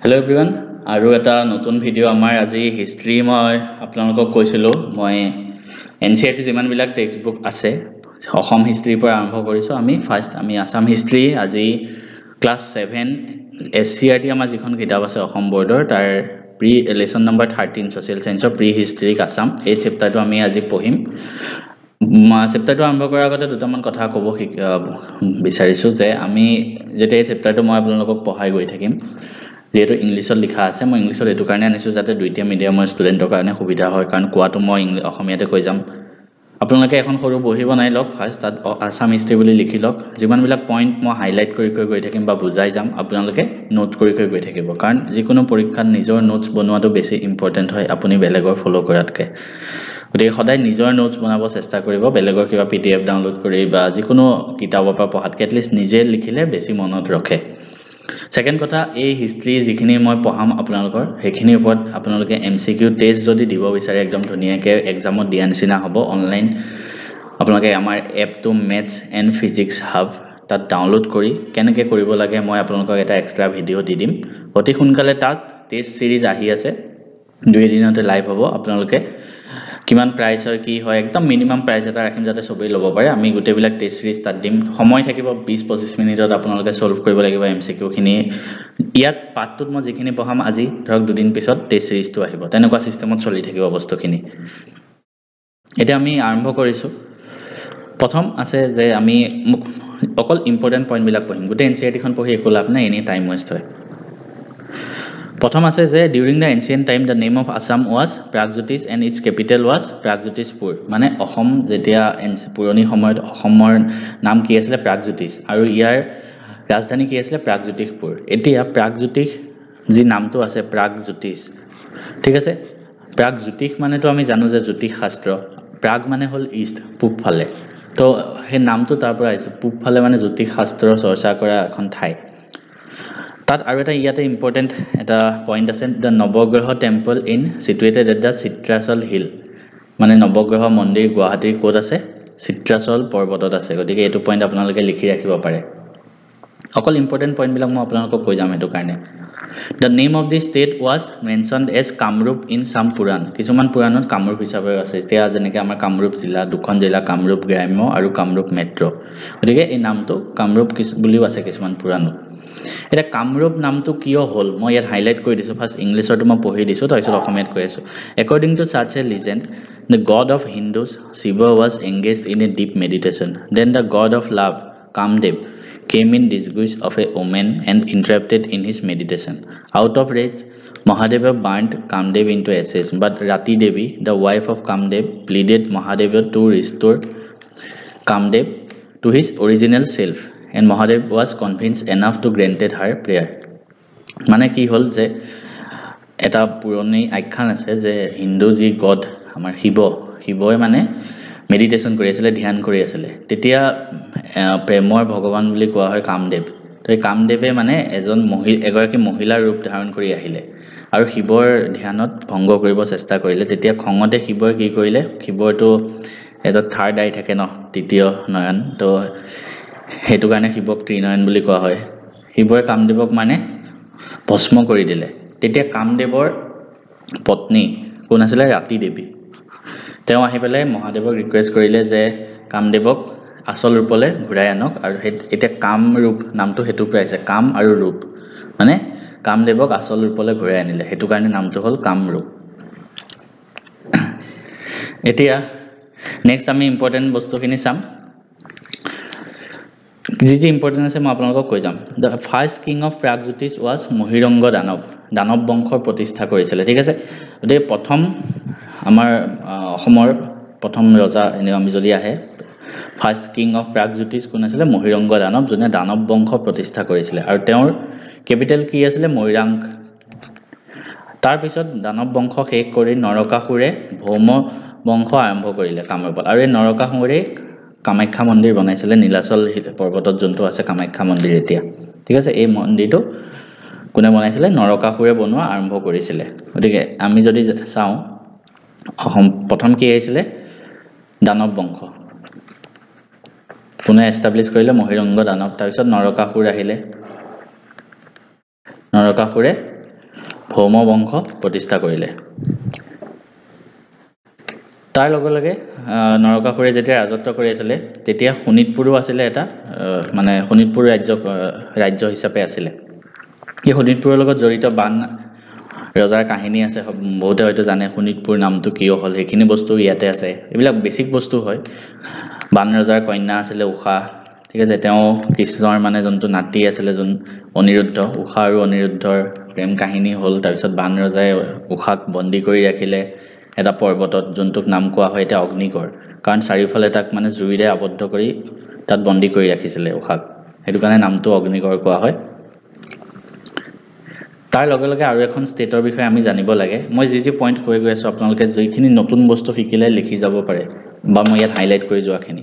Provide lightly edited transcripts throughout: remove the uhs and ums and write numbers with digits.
Hello everyone, আৰু এটা নতুন ভিডিও আমাৰ আজি হিষ্ট্ৰী মই আপোনালোকক কৈছিলো মই এনসিআৰটি যিমান বিলাক টেক্সট বুক আছে অসম হিষ্ট্ৰীৰ পৰা আৰম্ভ কৰিছো আমি আসাম হিষ্ট্ৰী আজি ক্লাছ 7 এসসিআৰটি আমাৰ যিখন কিতাপ আছে অসম বৰ্ডৰ তাৰ প্ৰি লেসন নম্বৰ 13 সোশিয়েল সায়েন্সৰ প্ৰি হিষ্ট্ৰিক আসাম এই চেপ্টাৰটো আমি আজি পঢ়িম চেপ্টাৰটো আৰম্ভ কৰাৰ আগতে দুটামান কথা ক'ব বিচাৰিছো যে আমি যেতে এই চেপ্টাৰটো মই আপোনালোকক পঢ়াই গৈ থাকিম যেটো ইংলিছত লিখা আছে মই ইংলিছত এটো কাৰণে আনিছো যাতে দুইটা মিডিয়ামৰ ষ্টুডেন্টৰ কাৰণে সুবিধা হয় কাৰণ কোৱাটো মই অসমীয়াতে কৈ যাম আপোনালোকে এখন সৰু বহি বনাই লওক ফাৰ্স্ট তাত আসাম হিষ্ট্ৰী বুলি লিখি লওক যিমান বিলাক পইণ্ট মই হাইলাইট কৰি গৈ থাকিম বা বুজাই যাম আপোনালোকে নোট কৰি গৈ থাকিব কাৰণ যিকোনো পৰীক্ষাত নিজৰ নোটছ বনোৱাটো বেছি ইম্পৰ্টেন্ট হয় আপুনি বেলেগৰ ফলো কৰাতকে গতিকে সদায় নিজৰ নোটছ বনাব চেষ্টা কৰিব বেলেগৰ কিবা পিডিএফ ডাউনলোড কৰি বা যিকোনো কিতাপৰ পৰা পঢ়াতকে এটলিষ্ট নিজে লিখিলে বেছি মনত ৰখে সেকেন্ড কথা এই হিষ্ট্ৰী যিখিনি মই পঢ়াম আপোনালোকৰ হেখিনিৰ ওপৰত আপোনালোকে এমসিকিউ টেষ্ট যদি দিব বিচাৰে একদম ধুনিয়াকে এক্সামত দিয়া নিচিনা হ'ব অনলাইন আপোনালোকে আমাৰ এপটো মেথছ এণ্ড ফিজিক্স হাব তাত ডাউনলোড কৰি কেনেকৈ কৰিব লাগে মই আপোনালোকক এটা এক্সট্ৰা ভিডিও দি দিম অতি সোনকালে তাত টেষ্ট সিৰিজ আহি আছে দুই দিনতে লাইভ হ'ব আপোনালোকে কিমান প্ৰাইস হয় কি হয় একদম মিনিমাম প্ৰাইস এটা ৰাখিম যাতে সবেই ল'ব পাৰে আমি গোটেইবিলাক টেষ্ট সিৰিজ তাত দিম সময় থাকিব 20-25 মিনিটত আপোনালোকে সলভ কৰিব লাগিব এমসিকিউ খিনি ইয়াত পাঠটোত মই যিখিনি পঢ়াম আজি ধৰক দুদিন পিছত টেষ্ট সিৰিজটো আহিব তেনেকুৱা সিস্টেমত চলি থাকিব বস্তুখিনি এটা আমি আৰম্ভ কৰিছো প্ৰথম আছে যে আমি অকল ইম্পৰ্টেন্ট পইণ্ট বিলাক পঢ়িম গোটেই এনসিআৰটি খন পঢ়ি একো লাভ নাই এনি টাইম ওয়েস্ট হয় প্ৰথম আছে যে during the ancient time the name of Assam was Pragjyotish and its capital was Pragjyotishpur মানে অসম যেতিয়া পুৰণি সময়ত অসমৰ নাম কি আছিল প্ৰাগজ্যোতিষ আৰু ইয়াৰ ৰাজধানী কি আছিল প্ৰাগজ্যোতিষপুৰ এতিয়া প্ৰাগজ্যোতিষ যি নামটো আছে প্ৰাগজ্যোতিষ ঠিক আছে প্ৰাগজ্যোতিষ মানেটো আমি জানো যে জ্যোতিষ শাস্ত্ৰ প্ৰাগ মানে হল ইষ্ট পূব ফালে তো হে নামটো তাৰ পৰা আহিছে পূব ফালে মানে জ্যোতিষ শাস্ত্ৰ চৰ্চা কৰা এখন ঠাই তাত আৰু এটা ইয়াতে ইম্পৰ্টেন্ট এটা পইণ্ট আছে the Navagraha temple in situated at the Chitrachal hill মানে নৱগ্ৰহ মন্দিৰ গুৱাহাটীৰ ক'ত আছে চিত্ৰাচল পৰ্বতত আছে গতিকে এটো পইণ্ট আপোনালোকে লিখি ৰাখিব পাৰে অকল ইম্পৰ্টেন্ট পইণ্ট বিলাক মই আপোনালোকক কৈ যাম এটো কাৰণে The name of the state was mentioned as Kamrup in some Puran. কিছুমান পুৰাণত কামৰূপ হিচাপে আছে এতিয়া যেনেকৈ আমাৰ কামৰূপ জিলা দুখন জিলা কামৰূপ গ্ৰাম্য আৰু কামৰূপ মেট্ৰ গতিকে এই নামটো কামৰূপ বুলিও আছে কিছুমান পুৰাণত এটা কামৰূপ নামটো কিয় হল মই ইয়াত হাইলাইট কৰি দিছো ফাৰ্স্ট ইংলিছতো মই পঢ়ি দিছো তাৰপিছত অসমীয়াত কৈ আছো According to such a legend the god of Hindus Shiva was engaged in a deep meditation then the god of love Kamdev came in disguise of a woman and interrupted in his meditation. Out of rage, Mahadeva burned Kamdev into ashes, but Rati Devi, the wife of Kamdev, pleaded Mahadeva to restore Kamdev to his original self, and Mahadev was convinced enough to granted her prayer. মানে কি হল যে এটা পুৰণি আখ্যান আছে যে হিন্দু যি god আমাৰ শিৱই মানে মেডিটেশন কৰি আছিল ধ্যান কৰি আছিল তেতিয়া প্ৰেমৰ ভগৱান বুলি কোৱা হয় কামদেৱ তো কামদেৱে মানে এগৰাকী মহিলাৰ ৰূপ ধাৰণ কৰি আহিলে আৰু শিৱৰ ধ্যানত ভংগ কৰিব চেষ্টা কৰিলে তেতিয়া খঙতে শিৱই কি কৰিলে শিৱৰটো এটা থাৰ্ড আই থাকে ন তৃতীয় নয়ন তো হেতু কাৰণে শিৱক ত্ৰিনয়ন বুলি কোৱা হয় শিৱই কামদেৱক মানে ভস্ম কৰি দিলে তেতিয়া কামদেৱৰ পত্নী কোন আছিল ৰাতি দেৱী তেওঁ আহি পেলাই মহাদেৱক ৰিকুৱেষ্ট কৰিলে যে কামদেৱক আসল ৰূপলে ঘূৰাই আনক আৰু এটা কাম ৰূপ নামটো হেতু প্ৰাইছে কাম আৰু ৰূপ মানে কামদেৱক আসল ৰূপলে ঘূৰাই আনিলে হেতু কাৰণে নামটো হল কামৰূপ এতিয়া নেক্সট আমি ইম্পৰ্টেন্ট বস্তুখিনি চাম যি ইম্পৰ্টেন্ট আছে মই আপোনালোকক কৈ যাম the first king of Pragjyotish was Mahiranga Danava বংশৰ প্ৰতিষ্ঠা কৰিছিল ঠিক আছে গতিকে প্ৰথম আমাৰ অসমৰ প্ৰথম ৰজা আমি যদি আহে ফাৰ্স্ট কিং অফ প্ৰাগজ্যোতিষ কোন আছিল মহিৰংগ দানৱ যোনে দানৱ বংশ প্ৰতিষ্ঠা কৰিছিল আৰু তেওঁৰ কেপিটেল কি আছিল মৈৰাংক তাৰ পিছত দানৱ বংশ শেষ কৰি নৰকাসুৰে ভৌম বংশ আৰম্ভ কৰিলে কামৰূপত আৰু এই নৰকাসুৰে কামাখ্যা মন্দিৰ বনাইছিল নীলাচল পৰ্বতত যোনটো আছে কামাখ্যা মন্দিৰ এতিয়া ঠিক আছে এই মন্দিৰটো কোনে বনাইছিল নৰকাসুৰে বনোৱা আৰম্ভ কৰিছিল গতিকে আমি যদি চাওঁ অসম প্ৰথম কি আহিছিল দানৱ বংশ পুনে এস্টাব্লিশ কৰিলে মহিৰংগ দানৱ তাৰ পিছত নৰকাসুৰ আহিলে নৰকাসুৰে ভৌম বংশ প্ৰতিষ্ঠা কৰিলে তাৰ লগে লগে নৰকাসুৰে যেতিয়া ৰাজত্ব কৰি আছিলে তেতিয়া শোণিতপুৰো আছিলে এটা মানে শোণিতপুৰ ৰাজ্য হিচাপে আছিলে এই শোণিতপুৰৰ লগত জড়িত বান ৰজাৰ কাহিনী আছে বহুতে হয়তো জানে শোণিতপুৰ নামটো কিয় হ'ল সেইখিনি বস্তু ইয়াতে আছে এইবিলাক বেসিক বস্তু হয় বান ৰজাৰ কন্যা আছিলে উষা ঠিক আছে তেওঁ কৃষ্ণৰ মানে যোনটো নাতি আছিলে যোন অনিৰুদ্ধ উষা আৰু অনিৰুদ্ধৰ প্ৰেম কাহিনী হ'ল তাৰ পিছত বান ৰজাই উষাক বন্দী কৰি ৰাখিলে এটা পৰ্বতত যোনটোক নাম কোৱা হয় এটা অগ্নিগড় কাৰণ চাৰিওফালে তাক মানে জুইৰে আবদ্ধ কৰি তাত বন্দী কৰি ৰাখিছিলে উষাক সেইটো কাৰণে নামটো অগ্নিগড় কোৱা হয় তাৰ লগে লগে আৰু এখন ষ্টেটৰ বিষয়ে আমি জানিব লাগে মই যি পইণ্ট কৈ গৈ আছো আপোনালোকে যিখিনি নতুন বস্তু শিকিলে লিখি যাব পাৰে বা মই ইয়াত হাইলাইট কৰি যোৱাখিনি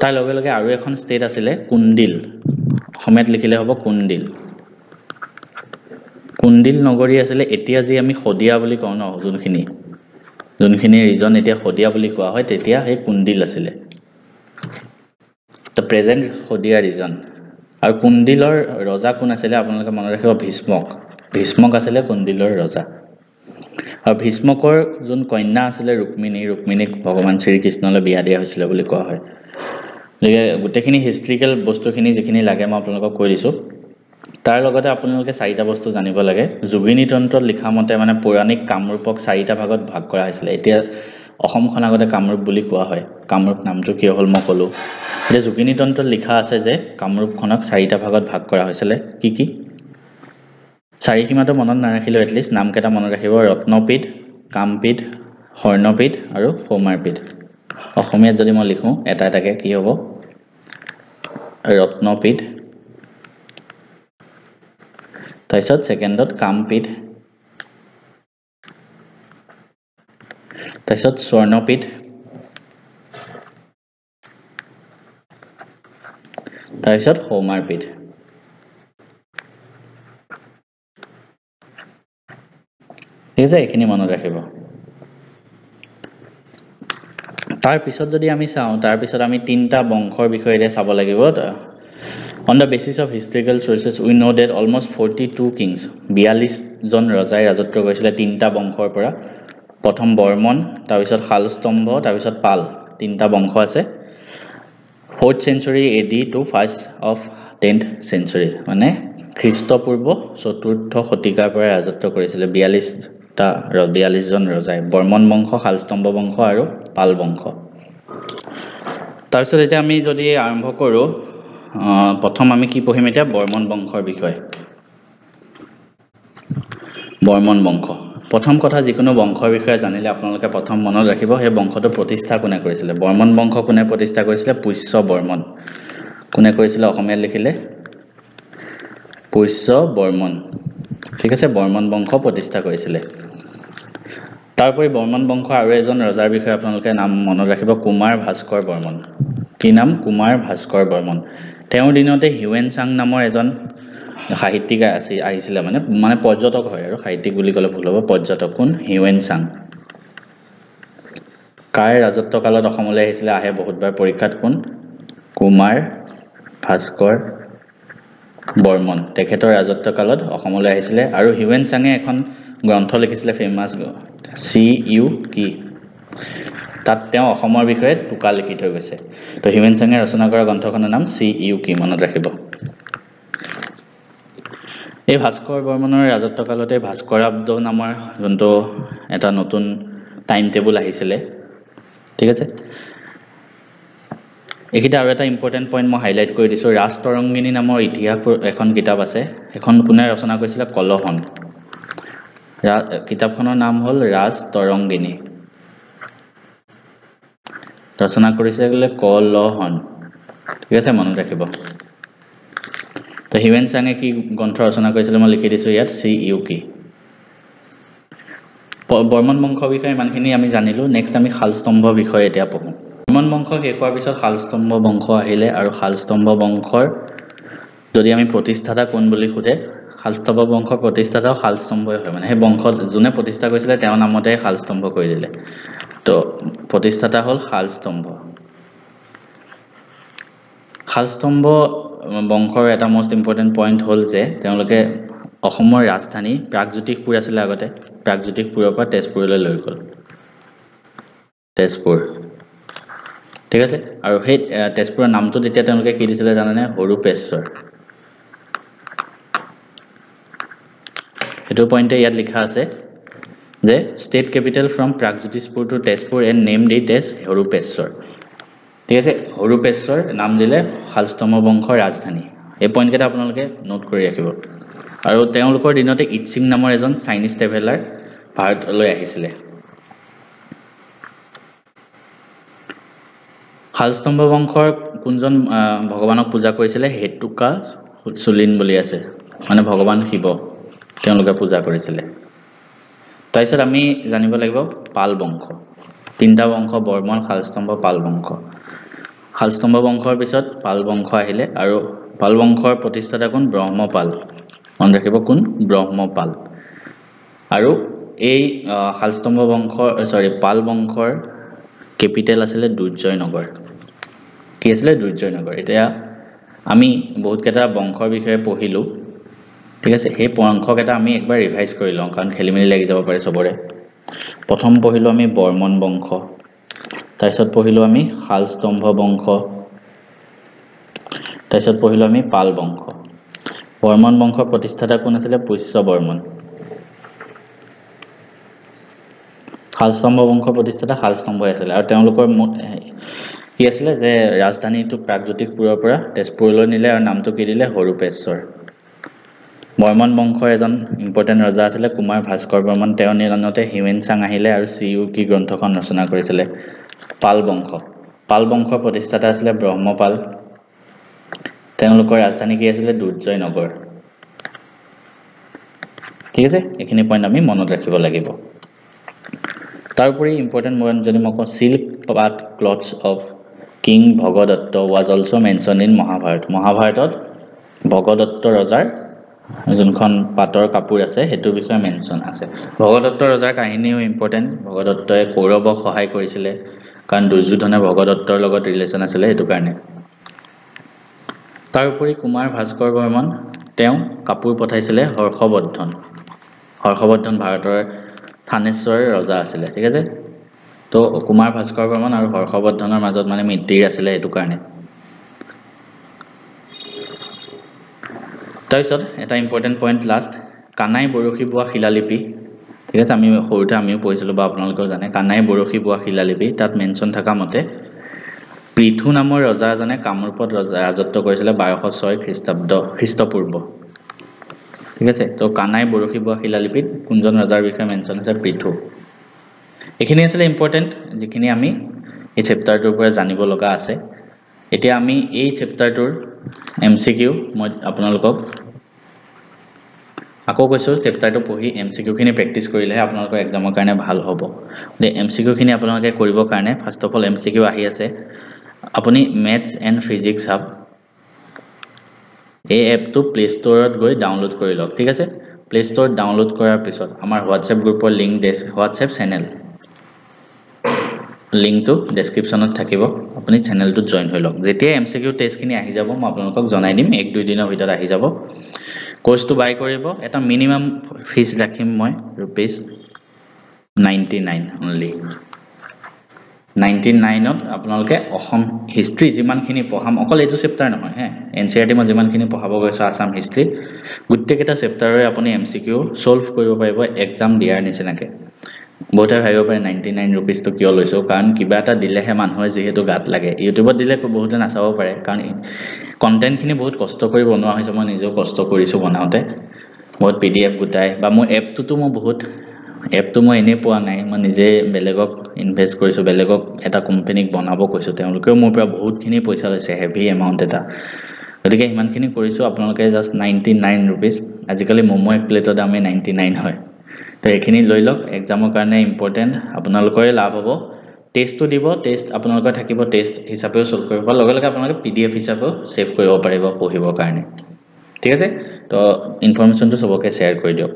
তাৰ লগে লগে আৰু এখন ষ্টেট আছিলে কুণ্ডিল অসমীয়াত লিখিলে হ'ব কুণ্ডিল কুণ্ডিল নগৰী আছিলে এতিয়া যি আমি শদিয়া বুলি কওঁ ন যোনখিনি ৰিজন এতিয়া শদিয়া বুলি কোৱা হয় তেতিয়া সেই কুণ্ডিল আছিলে দ্য প্ৰেজেণ্ট শদিয়া ৰিজন আৰু কুণ্ডিলৰ ৰজা কোন আছিলে আপোনালোকে মনত ৰাখিব ভীষ্মক আছিলে কুণ্ডিলৰ ৰজা আৰু ভীষ্মকৰ যোন কন্যা আছিলে ৰুক্মিণীক ভগৱান শ্ৰীকৃষ্ণলৈ বিয়া দিয়া হৈছিলে বুলি কোৱা হয় গতিকে গোটেইখিনি হিষ্ট্ৰিকেল বস্তুখিনি যিখিনি লাগে মই আপোনালোকক কৈ দিছোঁ তাৰ লগতে আপোনালোকে চাৰিটা বস্তু জানিব লাগে যোগিনী তন্ত্ৰত লিখা মতে মানে পৌৰাণিক কামৰূপক চাৰিটা ভাগত ভাগ কৰা হৈছিলে এতিয়া অসমখন আগতে কামৰূপ বুলি কোৱা হয় কামৰূপ নামটো কিয় হ'ল মই ক'লোঁ এতিয়া যোগিনী তন্ত্ৰত লিখা আছে যে কামৰূপখনক চাৰিটা ভাগত ভাগ কৰা হৈছিলে কি চাৰিসীমাটো মনত নাৰাখিলেও এটলিষ্ট নামকেইটা মনত ৰাখিব ৰত্নপীঠ কামপীঠ স্বৰ্ণপীঠ আৰু সৌমাৰপীঠ অসমীয়াত যদি মই লিখোঁ এটা এটাকে কি হ'ব ৰত্নপীঠ তাৰপিছত ছেকেণ্ডত কামপীঠ তাৰপিছত স্বৰ্ণপীঠ তাৰপিছত সৌমাৰপীঠ ঠিক আছে এইখিনি মনত ৰাখিব তাৰপিছত যদি আমি চাওঁ তাৰপিছত আমি তিনিটা বংশৰ বিষয়ে চাব লাগিব On the basis of historical sources, we know that almost 42 kings, 42 জন ৰজাই ৰাজত্ব কৰিছিলে তিনিটা বংশৰ পৰা প্ৰথম বৰ্মন তাৰপিছত শালস্তম্ভ তাৰপিছত পাল তিনিটা বংশ আছে 4th century AD to 1st of 10th century মানে খ্ৰীষ্টপূৰ্ব 4ৰ্থ শতিকাৰ পৰা ৰাজত্ব কৰিছিলে 42 জন ৰজাই বৰ্মন বংশ শালস্তম্ভ বংশ আৰু পাল বংশ তাৰপিছত এতিয়া আমি যদি আৰম্ভ কৰোঁ প্ৰথম আমি কি পঢ়িম এতিয়া বৰ্মন বংশৰ বিষয়ে বৰ্মন বংশ প্ৰথম কথা যিকোনো বংশৰ বিষয়ে জানিলে আপোনালোকে প্ৰথম মনত ৰাখিব সেই বংশটো প্ৰতিষ্ঠা কোনে কৰিছিলে বৰ্মন বংশ কোনে প্ৰতিষ্ঠা কৰিছিলে পুষ্য বৰ্মন কোনে কৰিছিলে অসমীয়াত লিখিলে পুষ্য বৰ্মন ঠিক আছে বৰ্মন বংশ প্ৰতিষ্ঠা কৰিছিলে তাৰোপৰি বৰ্মন বংশ আৰু এজন ৰজাৰ বিষয়ে আপোনালোকে নাম মনত ৰাখিব কুমাৰ ভাস্কৰ বৰ্মন কি নাম কুমাৰ ভাস্কৰ বৰ্মন তেওঁৰ দিনতে হিউৱেন চাং নামৰ এজন সাহিত্যিক আহিছিলে মানে পৰ্যটক হয় আৰু সাহিত্যিক বুলি ক'লে ভুল হ'ব পৰ্যটক কোন হিউৱেন চাং কাৰ ৰাজত্ব কালত অসমলৈ আহিছিলে আহে বহুতবাৰ পৰীক্ষাত কোন কুমাৰ ভাস্কৰ বৰ্মন তেখেতৰ ৰাজত্ব কালত অসমলৈ আহিছিলে আৰু হিউৱেন চাঙে এখন গ্ৰন্থ লিখিছিলে ফেমাছ CU কি তাত তেওঁ অসমৰ বিষয়ে টুকা লিখি থৈ গৈছে তো হিউৱেন চাঙে ৰচনা কৰা গ্ৰন্থখনৰ নাম CU কি মনত ৰাখিব এই ভাস্কৰ বৰ্মনৰ ৰাজত্ব কালতে ভাস্কৰাব্দ নামৰ যোনটো এটা নতুন টাইম টেবুল আহিছিলে ঠিক আছে এইকেইটা আৰু এটা ইম্পৰ্টেণ্ট পইণ্ট মই হাইলাইট কৰি দিছোঁ ৰাজতৰংগিনী নামৰ ইতিহাস এখন কিতাপ আছে এখন কোনে ৰচনা কৰিছিলে কলহন কিতাপখনৰ নাম হ'ল ৰাজতৰংগিনী ৰচনা কৰিছিলে কলহন ঠিক আছে মনত ৰাখিব তো হিউৱেন চাঙে কি গ্ৰন্থ ৰচনা কৰিছিলে মই লিখি দিছোঁ ইয়াত CU কি বৰ্মন বংশৰ বিষয়ে ইমানখিনি আমি জানিলোঁ নেক্সট আমি শালস্তম্ভ বিষয়ে এতিয়া পঢ়োঁ বৰ্মন বংশ শেষ হোৱাৰ পিছত শালস্তম্ভ বংশ আহিলে আৰু শালস্তম্ভ বংশৰ যদি আমি প্ৰতিষ্ঠাতা কোন বুলি সোধে শালস্তম্ভ বংশৰ প্ৰতিষ্ঠাতাও শালস্তম্ভই হয় মানে সেই বংশত যোনে প্ৰতিষ্ঠা কৰিছিলে তেওঁৰ নামতে শালস্তম্ভ কৰি দিলে তো প্ৰতিষ্ঠাতা হ'ল শালস্তম্ভ বংশৰ এটা মোষ্ট ইম্পৰ্টেণ্ট পইণ্ট হ'ল যে তেওঁলোকে অসমৰ ৰাজধানী প্ৰাগজ্যোতিষপুৰ আছিল আগতে প্ৰাগজ্যোতিষপুৰৰ পৰা তেজপুৰলৈ লৈ গ'ল তেজপুৰ ঠিক আছে আৰু সেই তেজপুৰৰ নামটো তেতিয়া তেওঁলোকে কি দিছিলে জানেনে হৰুপেশ্বৰ এটো পইণ্টে ইয়াত লিখা আছে যে state capital from Pragjyotishpur to Tezpur and named it as Harupeshwar ঠিক আছে হৰুপেশ্বৰ নাম দিলে শালস্তম্ভ বংশৰ ৰাজধানী এই পইণ্ট কেইটা আপোনালোকে নোট কৰি ৰাখিব আৰু তেওঁলোকৰ দিনতে ইটছিং নামৰ এজন চাইনিজ ট্ৰেভেলাৰ ভাৰতলৈ আহিছিলে শালস্তম্ভ বংশৰ কোনজন ভগৱানক পূজা কৰিছিলে হেতুকা চুলিন বুলি আছে মানে ভগৱান শিৱ তেওঁলোকে পূজা কৰিছিলে তাৰপিছত আমি জানিব লাগিব পাল বংশ তিনটা বংশ বৰ্মন শালস্তম্ভ পাল বংশ শালস্তম্ভ বংশৰ পিছত পাল বংশ আহিলে আৰু পাল বংশৰ প্ৰতিষ্ঠাতা কোন ব্ৰহ্মপাল মন ৰাখিব কোন ব্ৰহ্মপাল আৰু এই শালস্তম্ভ বংশৰ পাল বংশৰ ক্যাপিটেল আছিল দুৰ্জয়নগৰ কি আছিল দুৰ্জয়নগৰ এতিয়া আমি বহুত কেটা বংশৰ বিষয়ে পঢ়িলো ঠিক আছে এই বংশকেটা আমি একবাৰ ৰিভাইজ কৰি লওঁ কাৰণ খেলিমেলি লাগি যাব পাৰে সবৰে প্ৰথম পঢ়িলো আমি বৰ্মন বংশ তাৰপিছত পঢ়িলো আমি শালস্তম্ভ বংশ তাৰপিছত পঢ়িলো আমি পাল বংশ বৰ্মন বংশৰ প্ৰতিষ্ঠাতা কোন আছিল পুষ্য বৰ্মন শালস্তম্ভ বংশৰ প্ৰতিষ্ঠাতা শালস্তম্ভ আছিল আৰু তেওঁলোকৰ কি আছিল যে ৰাজধানীটো প্ৰাগজ্যোতিষপুৰৰ পৰা তেজপুৰলৈ নিলে আৰু নামটো কি দিলে হৰুপেশ্বৰ বৰ্মন বংশৰ এজন ইম্পৰ্টেন্ট ৰজা আছিল কুমাৰ ভাস্কৰ বৰ্মন তেওঁ নিলনতে হিউৱেনচাং আহিলে আৰু সিউকি গ্ৰন্থখন ৰচনা কৰিছিল পাল বংশৰ প্ৰতিষ্ঠাতা আছিল ব্ৰহ্মপাল তেওঁলোকৰ ৰাজধানী কি আছিল দুৰ্জয়নগৰ ঠিক আছে এখিনি পইণ্ট আমি মনত ৰাখিব লাগিব তাৰোপৰি ইম্পৰ্টেন্ট মই যদি মই সিল্ক পাত clothes of king Bhagadatta was also mentioned in মহাভাৰতত ভগদত্ত ৰজাৰ যোনখন পাতৰ কাপোৰ আছে হেতুৰ বিষয়ে মেনশন আছে ভগদত্ত ৰজাৰ কাহিনীও ইম্পৰ্টেন্ট ভগদত্তই কৌৰৱক সহায় কৰিছিল কাৰণ দুৰ্যোধনে ভগদত্তৰ লগত ৰিলেচন আছিল হেতু কাৰণে তাৰোপৰি কুমাৰ ভাস্কৰ বৰ্মন তেওঁ কাপোৰ পঠাইছিল হৰ্ষবৰ্ধন ভাৰতৰ থানেশ্বৰ ৰজা আছিল ঠিক আছে তো কুমাৰ ভাস্কৰ বৰ্মন আৰু হৰ্ষবৰ্ধনৰ মাজত মানে মিত্ৰী আছিল হেতু কাৰণে তাৰপিছত এটা ইম্পৰ্টেন্ট পইণ্ট লাষ্ট কানাই বৰশী বোৱা শিলালিপি ঠিক আছে আমি সৰুতে আমিও পঢ়িছিলো বা আপোনালোকেও জানে কানাই বৰশী বোৱা শিলালিপি তাত মেনশন থকা মতে পৃথু নামৰ ৰজা এজনে কামৰূপত ৰাজত্ব কৰিছিল 1206 খ্ৰীষ্টপূৰ্ব ঠিক আছে তো কানাই বৰশী বোৱা শিলালিপিত কোনজন ৰজাৰ বিষয়ে মেনশন আছে পৃথু এখিনি আছিল ইম্পৰ্টেন্ট যিখিনি আমি এই চেপ্টাৰটোৰ পৰা জানিব লগা আছে এতিয়া আমি এই চেপ্টাৰটোৰ এমসিকিউ মই আপোনালোকক আকৌ কৈছো চেপ্টাৰটো পঢ়ি এমসিকিউ খিনি প্ৰেক্টিস কৰিলেহে আপোনালোকৰ এক্সামৰ কাৰণে ভাল হ'ব তে এমসিকিউ খিনি আপোনালোকে কৰিব কাৰণে ফাৰ্স্ট অফ অল এমসিকিউ আহি আছে আপুনি ম্যাথছ এণ্ড ফিজিক্স হাব এই এপটো প্লে ষ্টৰত গৈ ডাউনলোড কৰি লওক ঠিক আছে প্লে ষ্টৰত ডাউনলোড কৰাৰ পিছত আমাৰ হোৱাটসএপ গ্ৰুপৰ লিংক হোৱাটসএপ চেনেল লিংকটো ডেসক্ৰিপচনত থাকিব আপুনি চেনেলটো জয়েন হৈ লওক যেতিয়া এমসিকিউ টেষ্ট খিনি আহি যাব মই আপোনালোকক জনাই দিম 1-2 দিনৰ ভিতৰত আহি যাব কোৰ্সটো বাই কৰিব এটা মিনিমাম ফিজ ৰাখিম মই ₹99 only 99ত আপোনালোকে অসম হিষ্ট্ৰী যিমানখিনি পঢ়াম অকল এইটো চেপ্টাৰ নহয় হে এনসিআৰটি মই যিমানখিনি পঢ়াব গৈছো আসাম হিষ্ট্ৰী গুটেকেটা চেপ্টাৰৰে আপুনি এমসিকিউ সলভ কৰিব পাৰিব এক্সাম দিয়াৰ নিচিনাকে বহুতে ভাবিব পাৰে 99 rupees তো কিয় লৈছো কাৰণ কিবা এটা দিলেহে মানুহে যেহেতু গাত লাগে ইউটিউবত দিলে বহুতে নাচাব পাৰে কাৰণ কন্টেন্ট খিনি বহুত কষ্ট কৰি বনোৱা হৈছে মই নিজেও কষ্ট কৰিছো বনাওতে বহুত পিডিএফ গুটাই বা মই এপটো মই এনে পোৱা নাই মই নিজে বেলেগক ইনভেস্ট কৰিছো বেলেগক এটা কোম্পানীক বনাব কৈছো তেওঁলোকেও মোৰ পৰা বহুতখিনি পইচা লৈছে হেভি এমাউন্ট এটা গতিকে ইমানখিনি কৰিছো আপোনালোকে জাস্ট 99 rupees আজিকালি মোমো এক প্লেটৰ দামে 99 হয় তো এখিনি লৈ লওক এক্সামৰ কাৰণে ইম্পৰ্টেন্ট আপোনালোকৰে লাভ হ'ব টেষ্টটো দিব টেষ্ট আপোনালোকৰ থাকিব টেষ্ট হিচাপেও সলভ কৰিব লগে লগে আপোনালোকে পিডিএফ হিচাপেও সেভ কৰিব পাৰিব পঢ়িবৰ কাৰণে ঠিক আছে তো ইনফৰমেশনটো সবকে শেয়াৰ কৰি দিয়ক